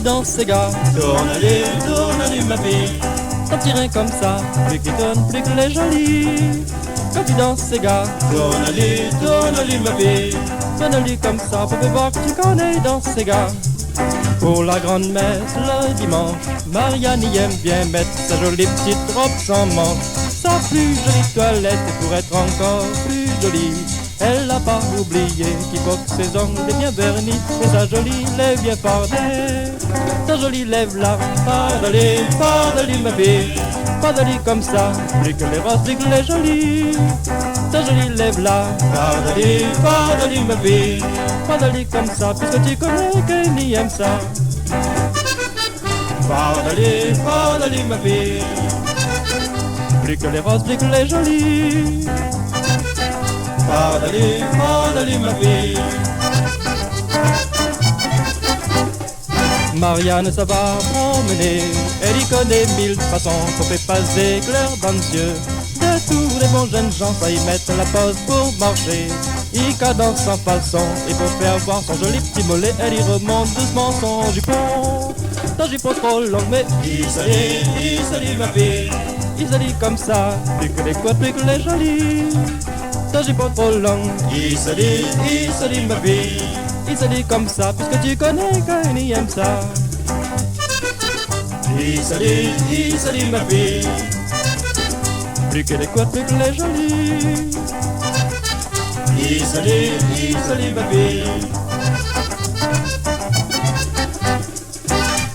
danses, ces gars, tourne-lui ma fille. Ton petit rein comme ça, plus qu'il tourne, plus qu'il est joli. Quand tu danses, ces gars, tourne-lui ma fille. Tourne-lui comme ça pour voir que tu connais danse, ces gars. Pour la grande messe le dimanche, Marianne y aime bien mettre sa jolie petite robe sans manche. Sa plus jolie toilette pour être encore plus jolie. Elle n'a pas oublié qu'il faut que ses ongles aient bien vernis et sa jolie lèvre bien fardée. Sa jolie lèvre là, pardonne-lui ma fille. Pardonne-lui comme ça, plus que les roses, plus que les jolies. Sa jolie lèvre là, pardonne-lui ma fille. Pardonne-lui comme ça, puisque tu connais qu'elle y aime ça. Pardonne-lui ma fille. Plus que les roses, plus que les jolies. Pardonne-lui ma fille. Marianne ça va promener, elle y connaît mille façons pour faire passer clair dans les yeux. De tous les bons jeunes gens, ça y mettre la pause pour marcher. Il cadence sans façon, et pour faire voir son joli petit mollet, elle y remonte doucement son jupon. Son jupon trop long, mais il se ma fille. Il se dit comme ça, plus que les couettes, plus que les jolies. Son jupon trop long, il se dit ma fille. Il se dit comme ça, puisque tu connais qu'elle y aime ça. Il se dit ma fille. Plus que les couettes, plus que les jolies. Il se dit ma fille.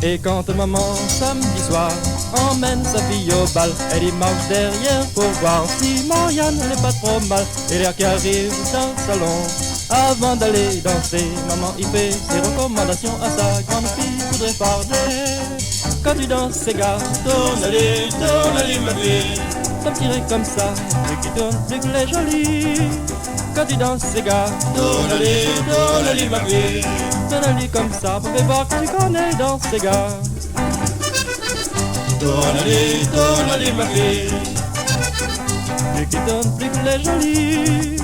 Et quand maman, samedi soir, emmène sa fille au bal, elle y marche derrière pour voir si Marianne n'est pas trop mal. Et l'air qui arrive dans le salon, avant d'aller danser, maman y fait ses recommandations à sa grande fille faudrait farder. Quand tu danses, ces gars, tourne-lui ma fille. Ton petit rein comme ça, plus qui tourne, plus que les jolies. Quand tu danses, ces gars, tourne-lui ma fille. Tourne-lui comme ça, pour voir que tu connais danse, ces gars. Tourne-lui ma fille. Plus qui tourne, plus que les jolies.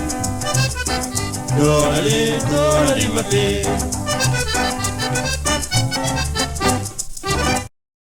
Tourne-lui ma fille.